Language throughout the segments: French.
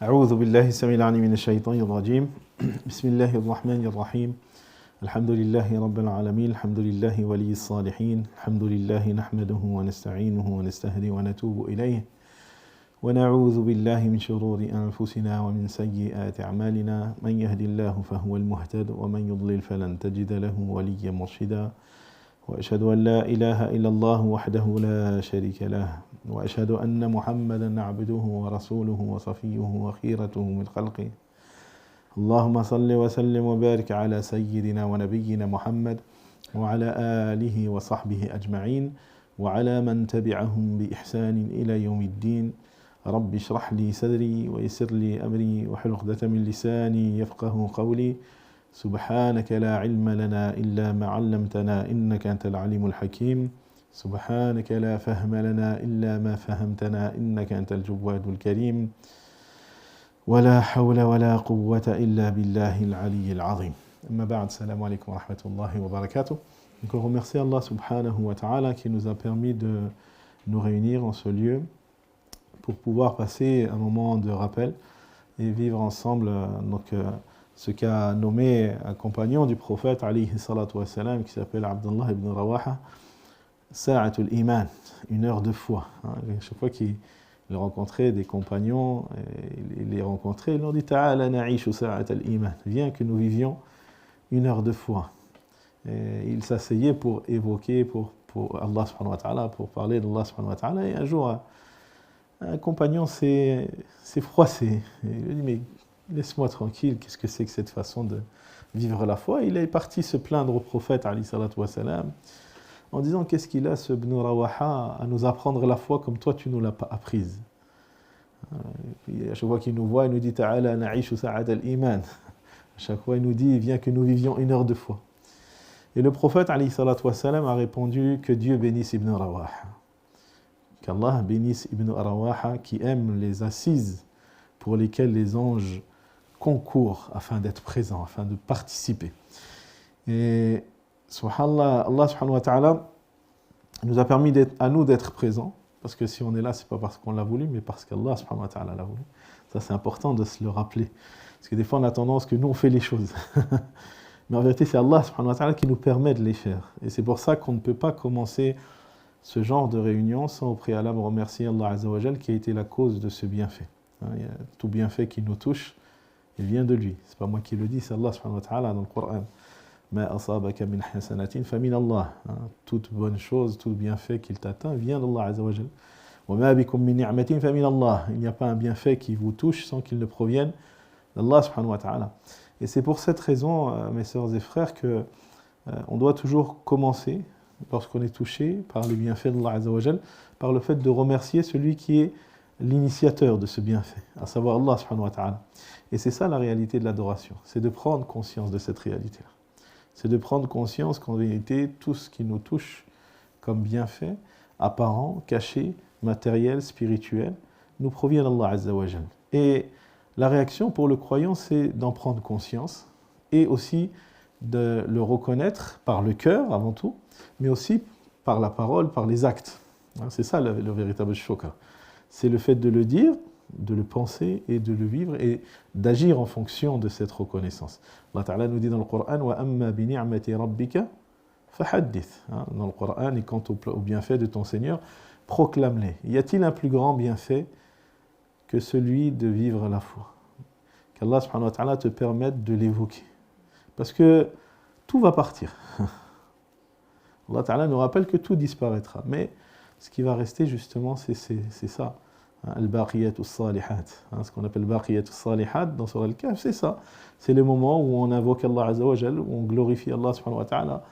أعوذ بالله السميع العليم من الشيطان الرجيم بسم الله الرحمن الرحيم الحمد لله رب العالمين الحمد لله ولي الصالحين الحمد لله نحمده ونستعينه ونستهدي ونتوب إليه ونعوذ بالله من شرور أنفسنا ومن سيئات أعمالنا من يهد الله فهو المهتد ومن يضلل فلن تجد له وليا مرشدا وأشهد أن لا إله إلا الله وحده لا شريك له وأشهد أن محمدا عبده ورسوله وصفيه وخيرته من خلقه اللهم صل وسلم وبارك على سيدنا ونبينا محمد وعلى آله وصحبه أجمعين وعلى من تبعهم بإحسان إلى يوم الدين رب اشرح لي صدري ويسر لي أمري واحلل عقدة من لساني يفقه قولي سبحانك لا علم لنا إلا ما علمتنا إنك أنت العليم الحكيم سبحانك لا فهم لنا إلا ما فهمتنا إنك أنت الجواد الكريم ولا حول ولا قوة إلا بالله العلي العظيم أما بعد السلام عليكم ورحمة الله وبركاته. Donc on remercie Allah subhanahu wa ta'ala qui nous a permis de nous réunir en ce lieu pour pouvoir passer un moment de rappel et vivre ensemble ce qu'a nommé un compagnon du prophète alayhi salatu wassalam qui s'appelle Abdullah ibn Rawaha Sa'atul Iman, une heure de foi. Chaque fois qu'il rencontrait des compagnons, il les rencontrait, il leur dit Ta'ala na'ishu sa'at al-iman, viens que nous vivions une heure de foi. Et il s'asseyait pour évoquer pour Allah subhanahu wa ta'ala, pour parler d'Allah subhanahu wa ta'ala, et un jour un compagnon s'est froissé. Il lui dit mais laisse-moi tranquille, qu'est-ce que c'est que cette façon de vivre la foi? Il est parti se plaindre au prophète alayhi salatu wassalam en disant qu'est-ce qu'il a ce Ibn Rawaha à nous apprendre la foi comme toi tu nous l'as pas apprise. À chaque fois qu'il nous voit, il nous dit Ta'ala na'ishu sa'at al-iman. À chaque fois il nous dit viens que nous vivions une heure de foi. Et le prophète alayhi salatu wassalam a répondu que Dieu bénisse Ibn Rawaha. Qu'Allah bénisse Ibn Rawaha qui aime les assises pour lesquelles les anges concourent afin d'être présents, afin de participer. Et subhanallah, Allah subhanahu wa ta'ala nous a permis à nous d'être présents, parce que si on est là, c'est pas parce qu'on l'a voulu, mais parce qu'Allah subhanahu wa ta'ala l'a voulu. Ça c'est important de se le rappeler, parce que des fois on a tendance que nous on fait les choses. Mais en vérité c'est Allah subhanahu wa ta'ala qui nous permet de les faire. Et c'est pour ça qu'on ne peut pas commencer ce genre de réunion sans au préalable remercier Allah azza wa jal qui a été la cause de ce bienfait. Il y a tout bienfait qui nous touche, il vient de lui. C'est pas moi qui le dis, c'est Allah subhanahu wa ta'ala dans le Coran. Ma asabaka min hasanatin fa min Allah. Toute bonne chose, tout bienfait qu'il t'atteint vient d'Allah azza wa jal. Wa ma bikum min ni'matin fa min Allah. Il n'y a pas un bienfait qui vous touche sans qu'il ne provienne d'Allah subhanahu wa ta'ala. Et c'est pour cette raison, mes sœurs et frères, que on doit toujours commencer, lorsqu'on est touché par les bienfaits d'Allah azza wa jal, par le fait de remercier celui qui est l'initiateur de ce bienfait, à savoir Allah subhanahu wa ta'ala. Et c'est ça la réalité de l'adoration, c'est de prendre conscience de cette réalité-là. C'est de prendre conscience qu'en réalité, tout ce qui nous touche comme bienfait, apparent, caché, matériel, spirituel, nous provient d'Allah azza wa jal. Et la réaction pour le croyant, c'est d'en prendre conscience et aussi de le reconnaître par le cœur avant tout, mais aussi par la parole, par les actes. C'est ça le véritable shukr. C'est le fait de le dire, de le penser et de le vivre et d'agir en fonction de cette reconnaissance. Allah Ta'ala nous dit dans le Coran wa amma bi ni'mati rabbika fahaddith. Dans le Coran, et quant au bienfait de ton Seigneur, proclame-les. Y a-t-il un plus grand bienfait que celui de vivre la foi? Qu'Allah subhanahu wa ta'ala te permette de l'évoquer. Parce que tout va partir. Allah Ta'ala nous rappelle que tout disparaîtra. Mais ce qui va rester justement, c'est ça. Al-Baqiyatus Salihat. Ce qu'on appelle Baqiyatus Salihat dans Surah Al-Kahf, c'est ça. C'est le moment où on invoque Allah Azza wa Jal, où on glorifie Allah subhanahu wa ta'ala.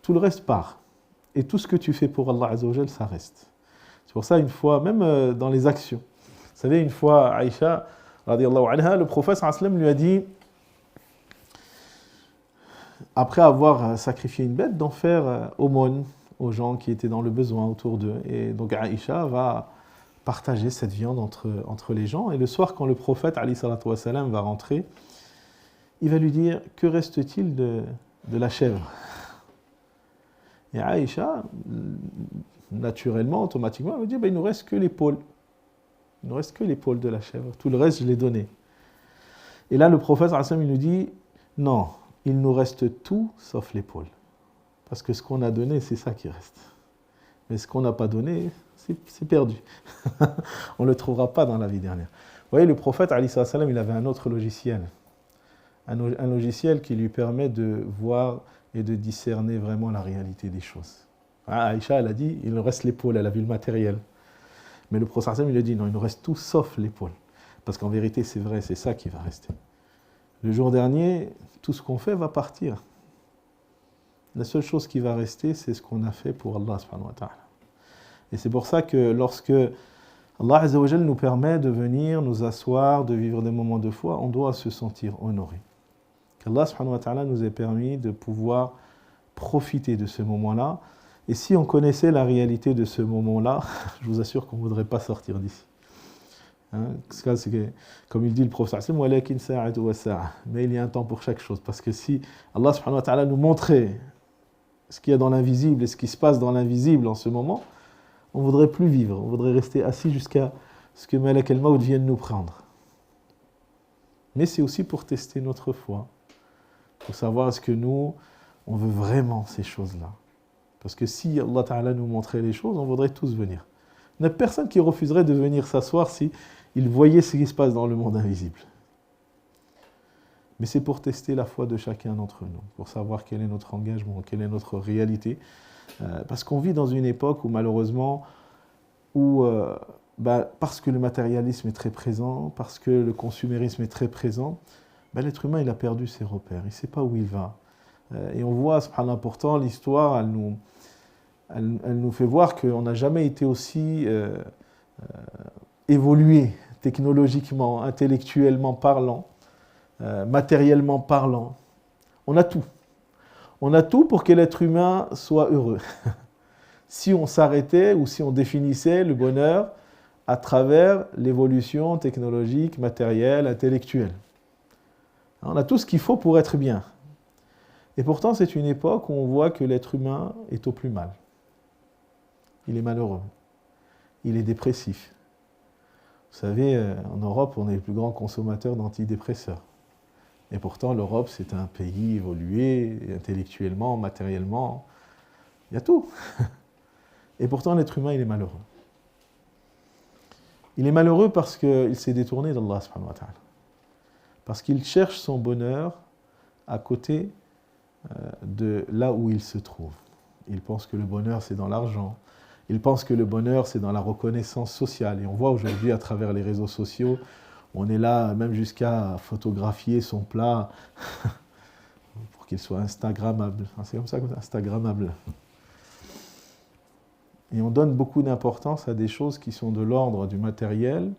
Tout le reste part. Et tout ce que tu fais pour Allah Azza wa Jal, ça reste. C'est pour ça, une fois, même dans les actions. Vous savez, une fois, Aïcha, radiyallahu anha, le prophète sallallahu alayhi wa sallam lui a dit, après avoir sacrifié une bête, d'en faire aumône aux gens qui étaient dans le besoin autour d'eux. Et donc Aïcha va partager cette viande entre les gens. Et le soir, quand le prophète alayhi salatu wa salam va rentrer, il va lui dire que reste-t-il de la chèvre? Et Aïcha, naturellement, automatiquement, elle va dire il ne nous reste que l'épaule. Il ne reste que l'épaule de la chèvre. Tout le reste, je l'ai donné. Et là, le prophète, il nous dit, non, il nous reste tout sauf l'épaule. Parce que ce qu'on a donné, c'est ça qui reste. Mais ce qu'on n'a pas donné, c'est perdu. On ne le trouvera pas dans la vie dernière. Vous voyez, le prophète, il avait un autre logiciel. Un logiciel qui lui permet de voir et de discerner vraiment la réalité des choses. Aïcha, elle a dit, il nous reste l'épaule, elle a vu le matériel. Mais le prophète, il lui a dit, non, il nous reste tout sauf l'épaule. Parce qu'en vérité, c'est vrai, c'est ça qui va rester. Le jour dernier, tout ce qu'on fait va partir. La seule chose qui va rester, c'est ce qu'on a fait pour Allah subhanahu wa ta'ala. Et c'est pour ça que lorsque Allah Azza wa Jal nous permet de venir nous asseoir, de vivre des moments de foi, on doit se sentir honoré. Qu'Allah subhanahu wa ta'ala nous ait permis de pouvoir profiter de ce moment-là. Et si on connaissait la réalité de ce moment-là, je vous assure qu'on ne voudrait pas sortir d'ici. C'est que, comme il dit le prophète, mais il y a un temps pour chaque chose. Parce que si Allah subhanahu wa ta'ala nous montrait ce qu'il y a dans l'invisible et ce qui se passe dans l'invisible en ce moment, on ne voudrait plus vivre, on voudrait rester assis jusqu'à ce que Malak al-Maut vienne nous prendre. Mais c'est aussi pour tester notre foi, pour savoir est-ce que nous, on veut vraiment ces choses-là. Parce que si Allah Ta'ala nous montrait les choses, on voudrait tous venir. Il n'y a personne qui refuserait de venir s'asseoir si il voyait ce qui se passe dans le monde invisible. Mais c'est pour tester la foi de chacun d'entre nous, pour savoir quel est notre engagement, quelle est notre réalité. Parce qu'on vit dans une époque où malheureusement, parce que le matérialisme est très présent, parce que le consumérisme est très présent, l'être humain il a perdu ses repères, il ne sait pas où il va. Et on voit, subhanallah, pourtant l'histoire, elle nous fait voir qu'on n'a jamais été aussi évolué technologiquement, intellectuellement parlant, matériellement parlant. On a tout. On a tout pour que l'être humain soit heureux. Si on s'arrêtait ou si on définissait le bonheur à travers l'évolution technologique, matérielle, intellectuelle. On a tout ce qu'il faut pour être bien. Et pourtant, c'est une époque où on voit que l'être humain est au plus mal. Il est malheureux. Il est dépressif. Vous savez, en Europe, on est les plus grands consommateurs d'antidépresseurs. Et pourtant, l'Europe, c'est un pays évolué, intellectuellement, matériellement. Il y a tout. Et pourtant, l'être humain, il est malheureux. Il est malheureux parce qu'il s'est détourné d'Allah subhanahu wa ta'ala. Parce qu'il cherche son bonheur à côté de là où il se trouve. Il pense que le bonheur, c'est dans l'argent. Il pense que le bonheur, c'est dans la reconnaissance sociale. Et on voit aujourd'hui, à travers les réseaux sociaux, on est là même jusqu'à photographier son plat pour qu'il soit instagrammable. C'est comme ça, instagrammable. Et on donne beaucoup d'importance à des choses qui sont de l'ordre du matériel,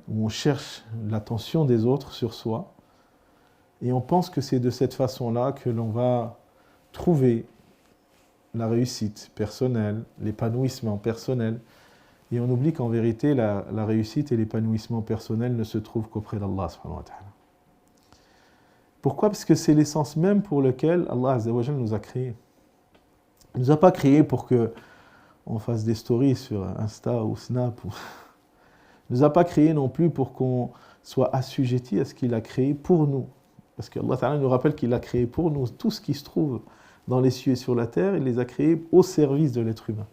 où on cherche l'attention des autres sur soi. Et on pense que c'est de cette façon-là que l'on va trouver la réussite personnelle, l'épanouissement personnel. Et on oublie qu'en vérité, la réussite et l'épanouissement personnel ne se trouvent qu'auprès d'Allah subhanahu wa ta'ala. Pourquoi ? Parce que c'est l'essence même pour laquelle Allah azza wa jalla nous a créés. Il ne nous a pas créés pour qu'on fasse des stories sur Insta ou Snap. Il ne nous a pas créés non plus pour qu'on soit assujetti à ce qu'il a créé pour nous. Parce qu'Allah Ta'ala nous rappelle qu'il a créé pour nous tout ce qui se trouve dans les cieux et sur la terre, il les a créés au service de l'être humain.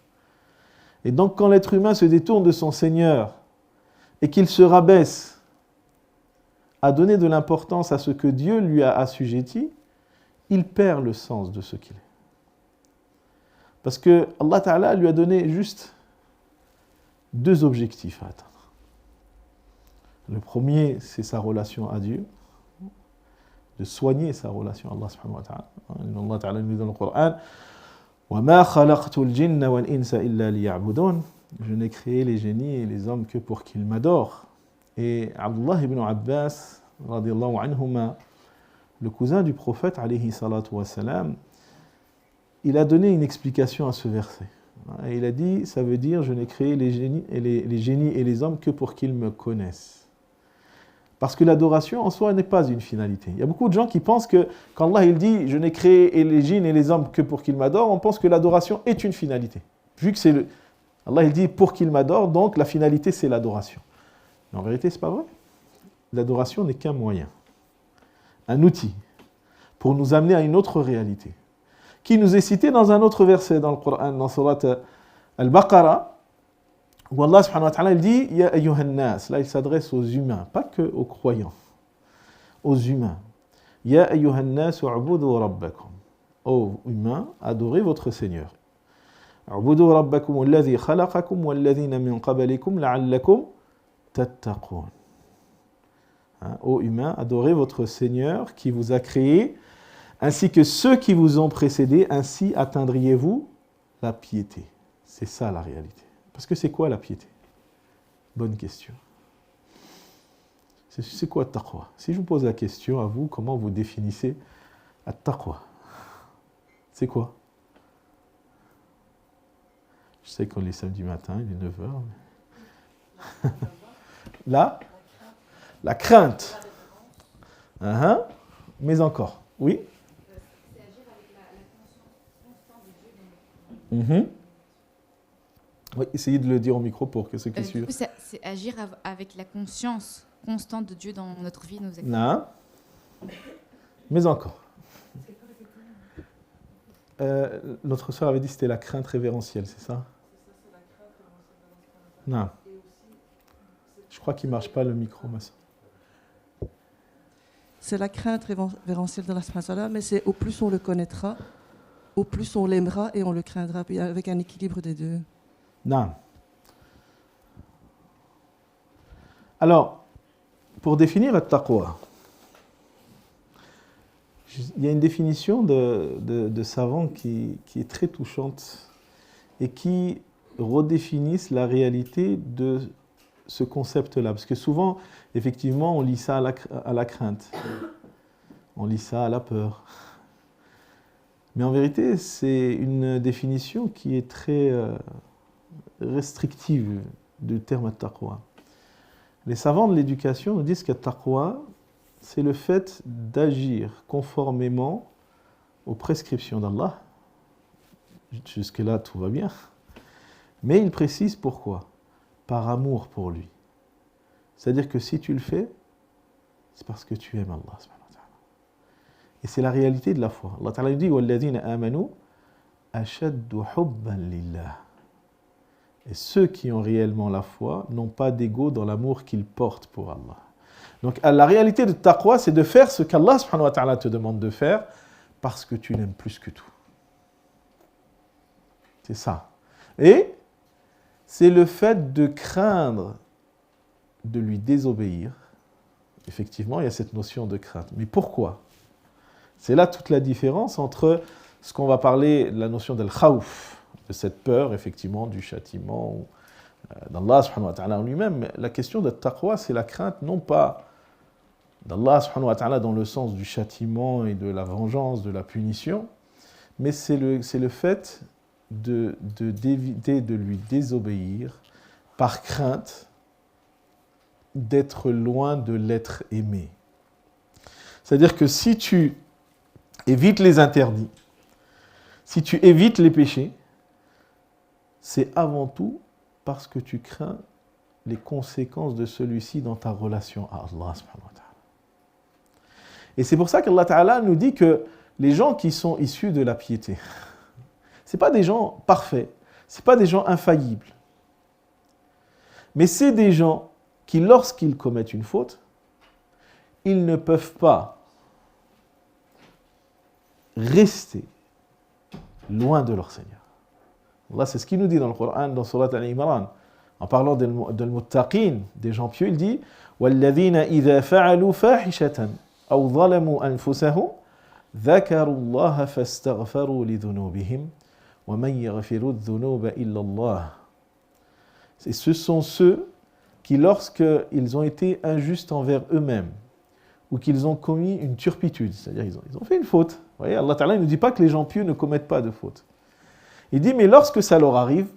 Et donc quand l'être humain se détourne de son Seigneur et qu'il se rabaisse à donner de l'importance à ce que Dieu lui a assujetti, il perd le sens de ce qu'il est. Parce que Allah Ta'ala lui a donné juste 2 objectifs à atteindre. Le premier, c'est sa relation à Dieu, de soigner sa relation à Allah subhanahu wa ta'ala. Allah Ta'ala nous dit dans le Coran, وَمَا خَلَقْتُ الْجِنَّ وَالْإِنسَ إِلَّا لِيَعْبُدُونَ. Je n'ai créé les génies et les hommes que pour qu'ils m'adorent. Et Abdullah ibn Abbas, radiyallahu anhuma, le cousin du prophète, alayhi salatu wa salam, il a donné une explication à ce verset. Et il a dit, ça veut dire, je n'ai créé les génies et les hommes que pour qu'ils me connaissent. Parce que l'adoration en soi n'est pas une finalité. Il y a beaucoup de gens qui pensent que quand Allah il dit « Je n'ai créé les djinns et les hommes que pour qu'ils m'adorent », on pense que l'adoration est une finalité. Vu que c'est Allah il dit pour qu'il m'adore, donc la finalité c'est l'adoration. Mais en vérité, c'est pas vrai. L'adoration n'est qu'un moyen, un outil pour nous amener à une autre réalité, qui nous est citée dans un autre verset dans le Coran, dans Surat Al-Baqarah, où Allah subhanahu wa ta'ala il dit Ya ayyuhan nas, là il s'adresse aux humains, pas que aux croyants, aux humains. Ya ayyuhan nas u'budu rabbakum. Ô humains, adorez votre Seigneur. U'budu rabbakum alladhi khalaqakum walladhina min qablikum la'allakum tattaqun. Ô humains, adorez votre Seigneur qui vous a créé, ainsi que ceux qui vous ont précédés, ainsi atteindriez-vous la piété. C'est ça la réalité. Parce que c'est quoi la piété? Bonne question. C'est quoi taqwa? Si je vous pose la question à vous, comment vous définissez la taqwa? C'est quoi? Je sais qu'on est samedi matin, il est 9 heures. Là, la crainte. Mais encore, oui. C'est agir avec la conscience constante de Dieu. Oui, essayez de le dire au micro pour que ceux qui suivent. C'est agir avec la conscience constante de Dieu dans notre vie, nos actions. Non. Mais encore. Notre soeur avait dit que c'était la crainte révérentielle, c'est ça? C'est la crainte révérentielle de la Non. Je crois qu'il ne marche pas le micro, ma soeur. C'est la crainte révérentielle de la mais c'est au plus on le connaîtra, au plus on l'aimera et on le craindra, puis avec un équilibre des deux. Non. Alors, pour définir le taqwa, il y a une définition de savants qui est très touchante et qui redéfinissent la réalité de ce concept-là. Parce que souvent, effectivement, on lit ça à la crainte, on lit ça à la peur. Mais en vérité, c'est une définition qui est très restrictive du terme taqwa. Les savants de l'éducation nous disent que taqwa, c'est le fait d'agir conformément aux prescriptions d'Allah. Jusque-là, tout va bien. Mais il précise pourquoi. Par amour pour lui. C'est-à-dire que si tu le fais, c'est parce que tu aimes Allah. Et c'est la réalité de la foi. Allah Ta'ala dit وَالَّذِينَ آمَنُوا أَشَدُّ حُبًّا لِلَّهِ. Et ceux qui ont réellement la foi n'ont pas d'ego dans l'amour qu'ils portent pour Allah. Donc la réalité de taqwa, c'est de faire ce qu'Allah subhanahu wa ta'ala te demande de faire parce que tu l'aimes plus que tout. C'est ça. Et c'est le fait de craindre de lui désobéir. Effectivement, il y a cette notion de crainte. Mais pourquoi? C'est là toute la différence entre ce qu'on va parler, la notion d'al-khawf, de cette peur, effectivement, du châtiment d'Allah subhanahu wa ta'ala en lui-même. Mais la question de taqwa, c'est la crainte, non pas d'Allah subhanahu wa ta'ala dans le sens du châtiment et de la vengeance, de la punition, mais c'est le fait d'éviter de lui désobéir par crainte d'être loin de l'être aimé. C'est-à-dire que si tu évites les interdits, si tu évites les péchés, c'est avant tout parce que tu crains les conséquences de celui-ci dans ta relation à Allah subhanahu wa ta'ala. Et c'est pour ça qu'Allah Ta'ala nous dit que les gens qui sont issus de la piété, ce n'est pas des gens parfaits, ce n'est pas des gens infaillibles, mais c'est des gens qui, lorsqu'ils commettent une faute, ils ne peuvent pas rester loin de leur Seigneur. Allah, c'est ce qu'il nous dit dans le Coran, dans Surat Al-Imran, en parlant de muttaqin, des gens pieux, il dit وَالَّذِينَ إِذَا فَعَلُوا فَاحِشَةً أَوْ ظَلَمُوا أَنفُسَهُمْ ذَكَرُوا اللَّهَ فَاسْتَغْفَرُوا لِذُنُوبِهِمْ وَمَنْ يَغْفِرُ الذُّنُوبَ إِلَّا اللَّهُ. Et ce sont ceux qui, lorsqu'ils ont été injustes envers eux-mêmes, ou qu'ils ont commis une turpitude, c'est-à-dire ils ont fait une faute. Vous voyez, Allah Ta'ala ne nous dit pas que les gens pieux ne commettent pas de faute. Il dit, mais lorsque ça leur arrive,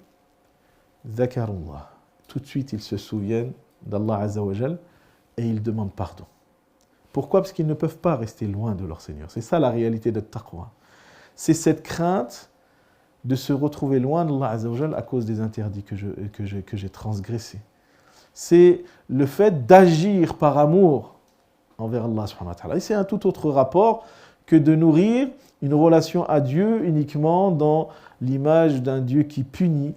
Zakarullah, tout de suite ils se souviennent d'Allah Azza wa Jal et ils demandent pardon. Pourquoi? Parce qu'ils ne peuvent pas rester loin de leur Seigneur. C'est ça la réalité de taqwa. C'est cette crainte de se retrouver loin d'Allah Azza wa Jal à cause des interdits que j'ai transgressés. C'est le fait d'agir par amour envers Allah subhanahu wa ta'ala. Et c'est un tout autre rapport que de nourrir une relation à Dieu uniquement dans l'image d'un Dieu qui punit,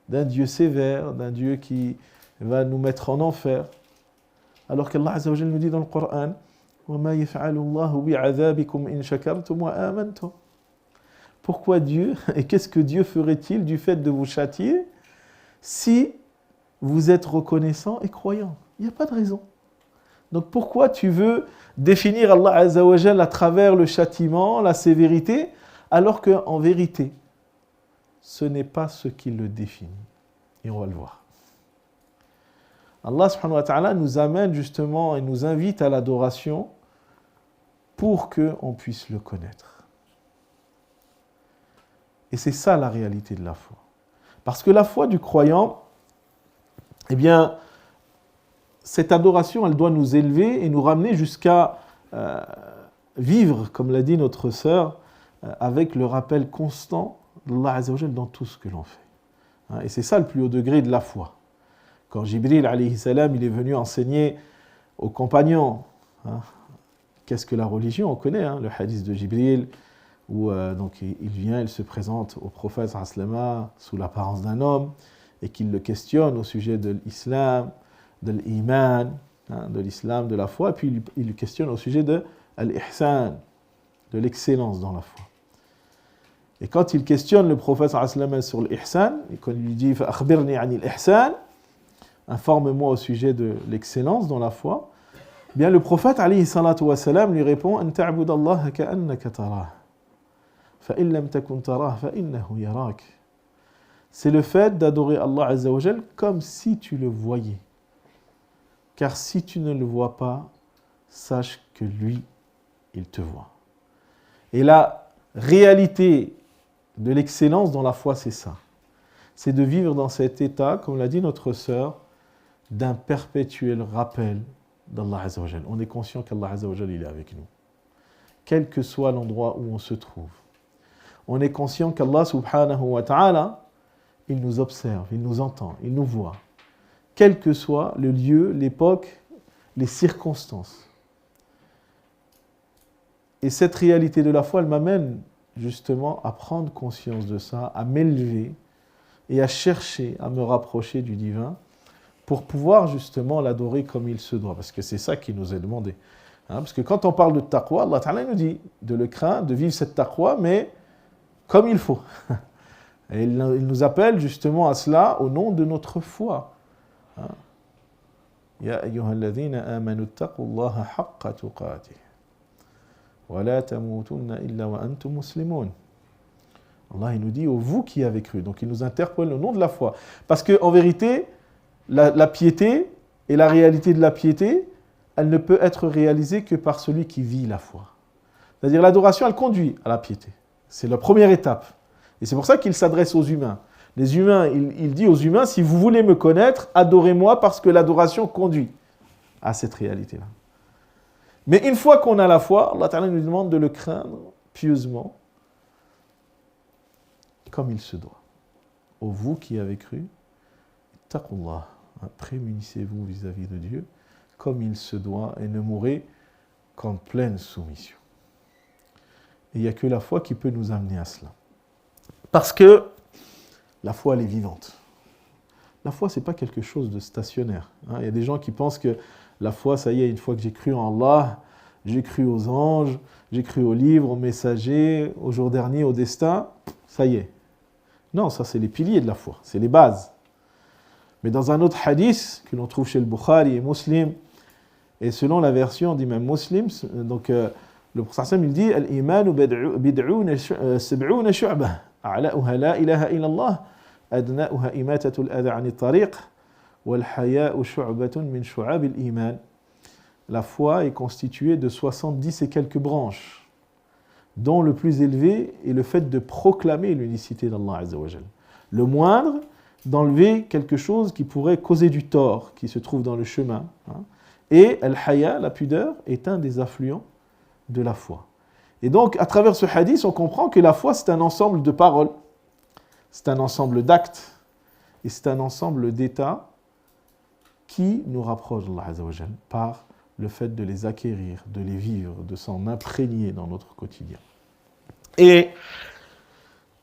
d'un Dieu sévère, d'un Dieu qui va nous mettre en enfer. Alors qu'Allah Azza wa Jal nous dit dans le Coran وَمَا يَفْعَلُ اللَّهُ بِعَذَابِكُمْ إِنْ شَكَرْتُمْ وَآمَنْتُمْ. Pourquoi Dieu, et qu'est-ce que Dieu ferait-il du fait de vous châtier si vous êtes reconnaissant et croyant? Il n'y a pas de raison. Donc pourquoi tu veux définir Allah Azza wa Jal à travers le châtiment, la sévérité, alors qu'en vérité, ce n'est pas ce qui le définit. Et on va le voir. Allah subhanahu wa ta'ala nous amène justement et nous invite à l'adoration pour qu'on puisse le connaître. Et c'est ça la réalité de la foi. Parce que la foi du croyant, eh bien, cette adoration, elle doit nous élever et nous ramener jusqu'à vivre, comme l'a dit notre sœur, avec le rappel constant d'Allah Azza wa Jal dans tout ce que l'on fait. Et c'est ça le plus haut degré de la foi. Quand Jibril alayhi salam, il est venu enseigner aux compagnons, qu'est-ce que la religion? On connaît le hadith de Jibril, où donc il vient, il se présente au prophète sallallahu sous l'apparence d'un homme, et qu'il le questionne au sujet de l'islam, de l'iman, de l'islam, de la foi, et puis il le questionne au sujet de l'ihsan, de l'excellence dans la foi. Et quand il questionne le prophète sallallahu sur l'ihsan, et qu'on lui dit « Fa'akhbirni anil ihsan » informe-moi au sujet de l'excellence dans la foi, bien le prophète alayhi salatu wa salam lui répond an ta'bud Allah ka'annaka tarah fa in lam takun tarah fa innahu yarak. C'est le fait d'adorer Allah Azza wa Jal comme si tu le voyais. Car si tu ne le vois pas, sache que lui, il te voit. Et la réalité de l'excellence dans la foi, c'est ça. C'est de vivre dans cet état, comme l'a dit notre sœur, d'un perpétuel rappel d'Allah Azza wa Jal. On est conscient qu'Allah Azza wa Jal, il est avec nous. Quel que soit l'endroit où on se trouve. On est conscient qu'Allah subhanahu wa ta'ala, il nous observe, il nous entend, il nous voit. Quel que soit le lieu, l'époque, les circonstances. Et cette réalité de la foi, elle m'amène justement à prendre conscience de ça, à m'élever et à chercher à me rapprocher du divin pour pouvoir justement l'adorer comme il se doit. Parce que c'est ça qui nous est demandé. Parce que quand on parle de taqwa, Allah Ta'ala nous dit de le craindre, de vivre cette taqwa, mais comme il faut. Et il nous appelle justement à cela au nom de notre foi. Ya ayyuhalladhina amanu taqullaha haqqa tuqatih wa la tamutunna illa wa antum muslimun. Allah il nous dit, vous qui avez cru. Donc il nous interpelle au nom de la foi. Parce qu'en vérité, la piété et la réalité de la piété, elle ne peut être réalisée que par celui qui vit la foi. C'est-à-dire l'adoration, elle conduit à la piété. C'est la première étape. Et c'est pour ça qu'il s'adresse aux humains. Les humains, il dit aux humains, si vous voulez me connaître, adorez-moi parce que l'adoration conduit à cette réalité-là. Mais une fois qu'on a la foi, Allah Ta'ala nous demande de le craindre pieusement, comme il se doit. Ô vous qui avez cru, taqullah, prémunissez-vous vis-à-vis de Dieu, comme il se doit, et ne mourrez qu'en pleine soumission. Et il n'y a que la foi qui peut nous amener à cela. Parce que la foi, elle est vivante. La foi, ce n'est pas quelque chose de stationnaire. Il y a des gens qui pensent que la foi, ça y est, une fois que j'ai cru en Allah, j'ai cru aux anges, j'ai cru aux livres, aux messagers, au jour dernier, au destin, ça y est. Non, ça c'est les piliers de la foi, c'est les bases. Mais dans un autre hadith que l'on trouve chez le Bukhari et Muslim, et selon la version d'Imam Muslim, donc le prophète il dit al-imanu bid'un sab'una shu'bah a'la'uha la ilaha illa Allah adna'uha imatatu al-adha 'ani at-tariq wal haya'u shu'batun min shu'ab al-iman. La foi est constituée de 70 et quelques branches, dont le plus élevé est le fait de proclamer l'unicité d'Allah Azza wa Jal. Le moindre, d'enlever quelque chose qui pourrait causer du tort, qui se trouve dans le chemin. Et al-haya, la pudeur, est un des affluents de la foi. Et donc, à travers ce hadith, on comprend que la foi, c'est un ensemble de paroles, c'est un ensemble d'actes, et c'est un ensemble d'états qui nous rapprochent d'Allah Azza wa Jal par le fait de les acquérir, de les vivre, de s'en imprégner dans notre quotidien. Et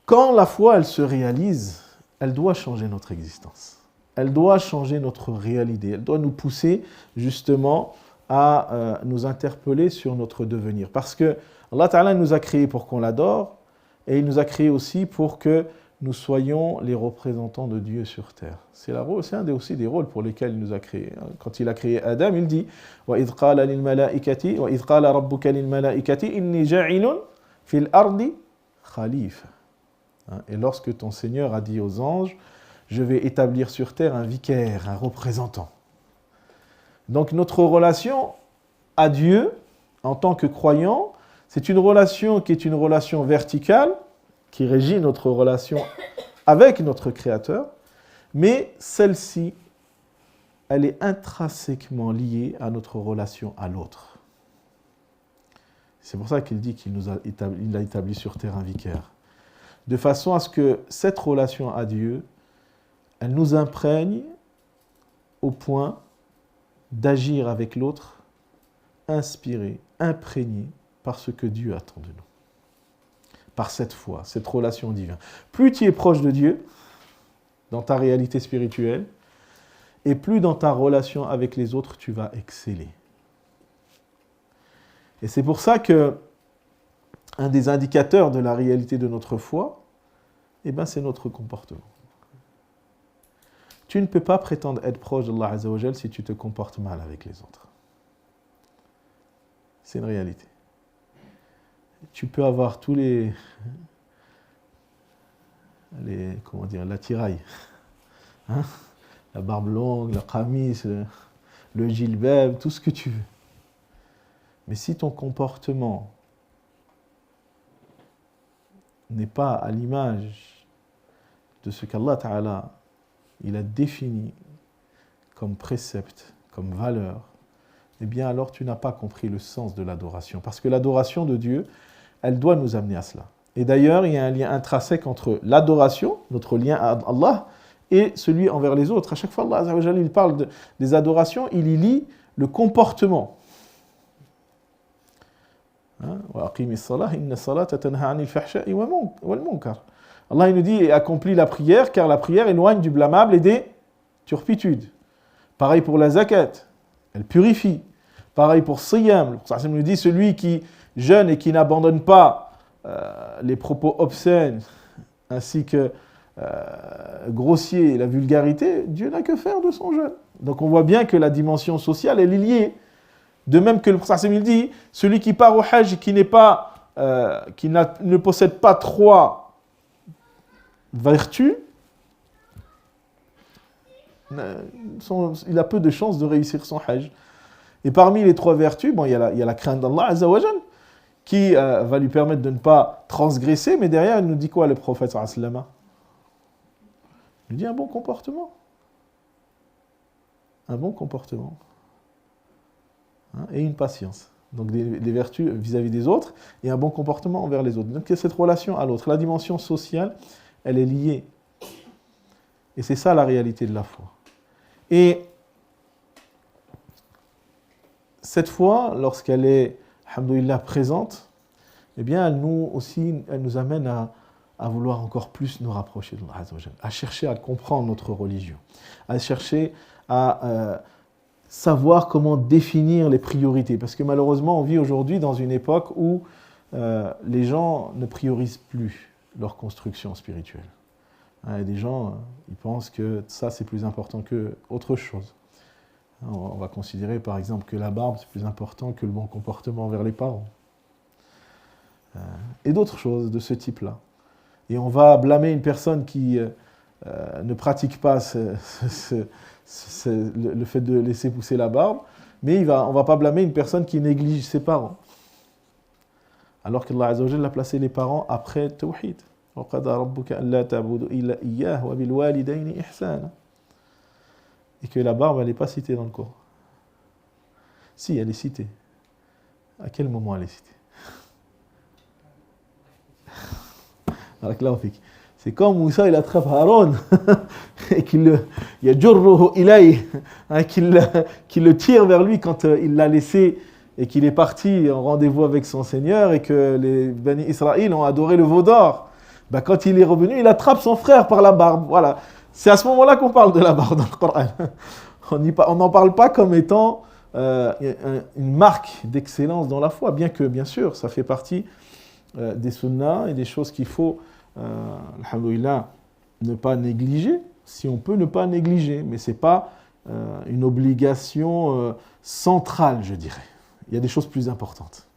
quand la foi, elle se réalise, elle doit changer notre existence. Elle doit changer notre réalité. Elle doit nous pousser justement à nous interpeller sur notre devenir. Parce que Allah Ta'ala nous a créés pour qu'on l'adore, et il nous a créés aussi pour que nous soyons les représentants de Dieu sur terre. C'est aussi des rôles pour lesquels il nous a créés. Quand il a créé Adam, il dit وَإِذْ قَالَ لِلْمَلَائِكَةِ وَإِذْ قَالَ رَبُّكَ لِلْمَلَائِكَةِ إِنِّي جَاعِلٌ فِي الْأَرْضِ خَلِيفَةً. Et lorsque ton Seigneur a dit aux anges, je vais établir sur terre un vicaire, un représentant. Donc notre relation à Dieu, en tant que croyant, c'est une relation qui est une relation verticale, qui régit notre relation avec notre Créateur, mais celle-ci, elle est intrinsèquement liée à notre relation à l'autre. C'est pour ça qu'il dit qu'il a établi sur terre un vicaire. De façon à ce que cette relation à Dieu, elle nous imprègne au point d'agir avec l'autre, inspiré, imprégné par ce que Dieu attend de nous. Par cette foi, cette relation divine. Plus tu es proche de Dieu, dans ta réalité spirituelle, et plus dans ta relation avec les autres, tu vas exceller. Et c'est pour ça que un des indicateurs de la réalité de notre foi, c'est notre comportement. Tu ne peux pas prétendre être proche d'Allah Azza wa Jal si tu te comportes mal avec les autres. C'est une réalité. Tu peux avoir tous l'attirail, hein? La barbe longue, la qamis, le jilbab, tout ce que tu veux. Mais si ton comportement n'est pas à l'image de ce qu'Allah Ta'ala il a défini comme précepte, comme valeur, alors tu n'as pas compris le sens de l'adoration. Parce que l'adoration de Dieu, elle doit nous amener à cela. Et d'ailleurs, il y a un lien intrinsèque entre l'adoration, notre lien à Allah, et celui envers les autres. À chaque fois, Allah Azza wa Jalla, il parle des adorations, il y lie le comportement. Allah il nous dit accomplis la prière car la prière éloigne du blâmable et des turpitudes. Pareil pour la zakat, elle purifie. Pareil pour siyam, ça nous dit celui qui jeûne et qui n'abandonne pas les propos obscènes ainsi que grossiers et la vulgarité, Dieu n'a que faire de son jeûne. Donc on voit bien que la dimension sociale elle est liée. De même que le prophète il dit, celui qui part au hajj et qui ne possède pas 3 vertus, il a peu de chances de réussir son hajj. Et parmi les 3 vertus, il y a la crainte d'Allah Azza wa Jal, qui va lui permettre de ne pas transgresser, mais derrière, il nous dit quoi le prophète sallallahu alayhi wa sallam? Il dit un bon comportement. Un bon comportement. Et une patience. Donc des vertus vis-à-vis des autres et un bon comportement envers les autres. Donc il y a cette relation à l'autre. La dimension sociale, elle est liée. Et c'est ça la réalité de la foi. Et cette foi, lorsqu'elle est, alhamdoulilah, présente, elle nous amène à vouloir encore plus nous rapprocher de Allah Azza wa Jalla, à chercher à comprendre notre religion, à chercher à savoir comment définir les priorités. Parce que malheureusement, on vit aujourd'hui dans une époque où les gens ne priorisent plus leur construction spirituelle. Il y a des gens, ils pensent que ça, c'est plus important qu'autre chose. On va considérer, par exemple, que la barbe, c'est plus important que le bon comportement envers les parents. Et d'autres choses de ce type-là. Et on va blâmer une personne qui ne pratique pas le fait de laisser pousser la barbe, mais on ne va pas blâmer une personne qui néglige ses parents. Alors qu'Allah Azza wa Jalla a placé les parents après Tawhid. وَقَضَى رَبُّكَ أَلَّا تَعْبُدُوا إِلَّا إِيَّاهُ وَبِالْوَالِدَيْنِ إِحْسَانًا. Et que la barbe, elle n'est pas citée dans le Coran. Si, elle est citée. À quel moment elle est citée? C'est comme Moussa, il attrape Aaron et qu'il le tire vers lui quand il l'a laissé et qu'il est parti en rendez-vous avec son Seigneur et que les Bani Israël ont adoré le veau d'or. Ben, quand il est revenu, il attrape son frère par la barbe. Voilà. C'est à ce moment-là qu'on parle de la barbe dans le Coran. On n'en parle pas comme étant une marque d'excellence dans la foi, bien que, bien sûr, ça fait partie des sunnas et des choses qu'il faut, alhamdoulilah, ne pas négliger, si on peut ne pas négliger, mais ce n'est pas une obligation centrale, je dirais. Il y a des choses plus importantes.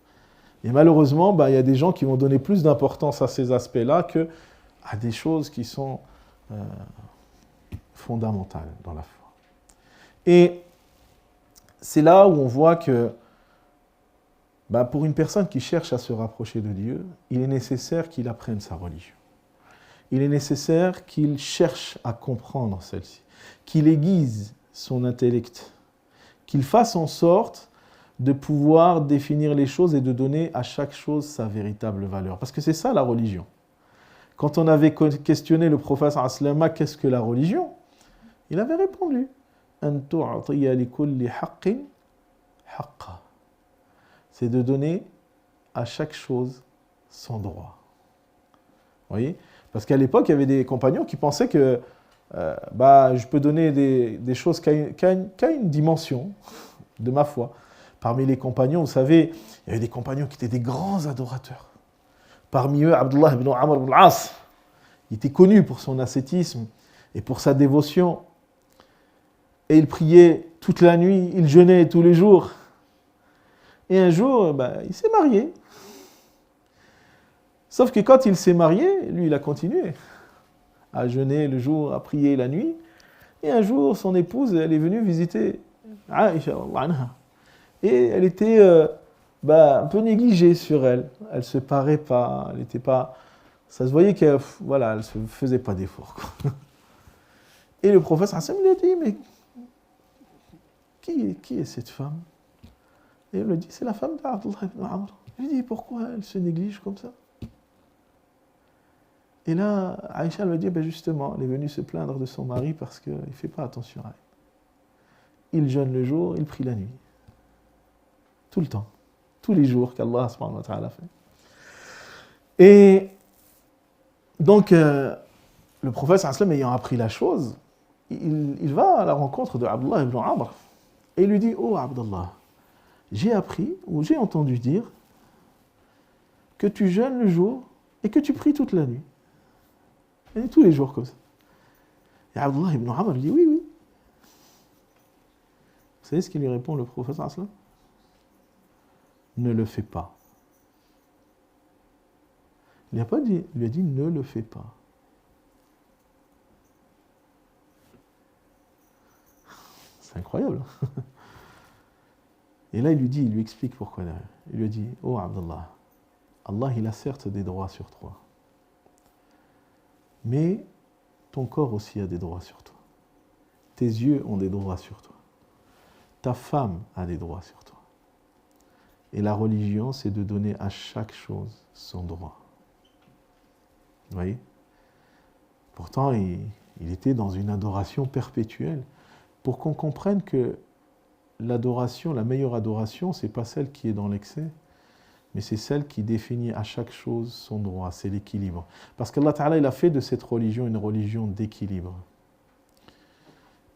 Et malheureusement, il y a des gens qui vont donner plus d'importance à ces aspects-là qu'à des choses qui sont fondamentales dans la foi. Et c'est là où on voit que pour une personne qui cherche à se rapprocher de Dieu, il est nécessaire qu'il apprenne sa religion. Il est nécessaire qu'il cherche à comprendre celle-ci, qu'il aiguise son intellect, qu'il fasse en sorte de pouvoir définir les choses et de donner à chaque chose sa véritable valeur. Parce que c'est ça la religion. Quand on avait questionné le prophète Aslama, qu'est-ce que la religion? Il avait répondu, c'est de donner à chaque chose son droit. Vous voyez? Parce qu'à l'époque, il y avait des compagnons qui pensaient que je peux donner des choses qu'à une dimension de ma foi. Parmi les compagnons, vous savez, il y avait des compagnons qui étaient des grands adorateurs. Parmi eux, Abdullah ibn Amr ibn al-As, il était connu pour son ascétisme et pour sa dévotion. Et il priait toute la nuit, il jeûnait tous les jours. Et un jour, il s'est marié. Sauf que quand il s'est marié, lui, il a continué à jeûner le jour, à prier la nuit. Et un jour, son épouse, elle est venue visiter Aïcha, et elle était un peu négligée sur elle. Elle ne se parait pas, elle n'était pas... Ça se voyait qu'elle ne se faisait pas d'efforts. Et le prophète Hassan lui a dit, mais qui est cette femme? Et il lui dit, c'est la femme d'Abdullah ibn Amr. Il lui dit, pourquoi elle se néglige comme ça? Et là, Aïcha lui a dit, justement, elle est venue se plaindre de son mari parce qu'il ne fait pas attention à elle. Il jeûne le jour, il prie la nuit. Tout le temps. Tous les jours qu'Allah subhanahu wa ta'ala fait. Et donc, le prophète sallam ayant appris la chose, il va à la rencontre de Abdullah ibn Amr et il lui dit, oh Abdullah, j'ai appris ou j'ai entendu dire que tu jeûnes le jour et que tu pries toute la nuit. Et tous les jours comme ça. Et Abdullah ibn Amr dit, oui, oui. Vous savez ce qu'il lui répond le prophète sallam? Ne le fais pas. Il n'a pas dit, il lui a dit ne le fais pas. C'est incroyable. Et là, il lui explique pourquoi. Il lui a dit, oh Abdallah, Allah, il a certes des droits sur toi. Mais ton corps aussi a des droits sur toi. Tes yeux ont des droits sur toi. Ta femme a des droits sur toi. Et la religion, c'est de donner à chaque chose son droit. Vous voyez? Pourtant, il était dans une adoration perpétuelle. Pour qu'on comprenne que l'adoration, la meilleure adoration, ce n'est pas celle qui est dans l'excès, mais c'est celle qui définit à chaque chose son droit, c'est l'équilibre. Parce qu'Allah Ta'ala, il a fait de cette religion une religion d'équilibre.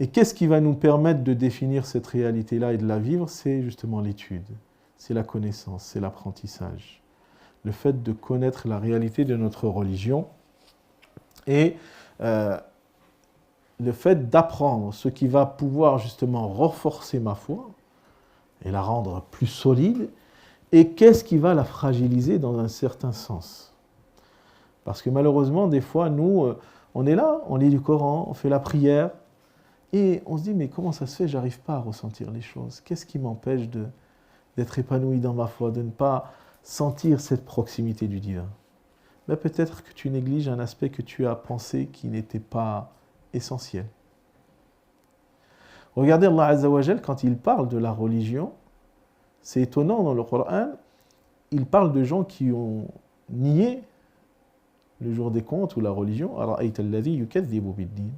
Et qu'est-ce qui va nous permettre de définir cette réalité-là et de la vivre? C'est justement l'étude. C'est la connaissance, c'est l'apprentissage. Le fait de connaître la réalité de notre religion et le fait d'apprendre ce qui va pouvoir justement renforcer ma foi et la rendre plus solide, et qu'est-ce qui va la fragiliser dans un certain sens. Parce que malheureusement, des fois, nous, on est là, on lit du Coran, on fait la prière, et on se dit, mais comment ça se fait, j'arrive pas à ressentir les choses? Qu'est-ce qui m'empêche d'être épanoui dans ma foi, de ne pas sentir cette proximité du divin? Peut-être que tu négliges un aspect que tu as pensé qui n'était pas essentiel. Regardez Allah Azza wa Jal, quand il parle de la religion, c'est étonnant dans le Coran, il parle de gens qui ont nié le jour des comptes ou la religion, أَرَأَيْتَ الَّذِي يُكَذِّبُ بِالدِّينِ.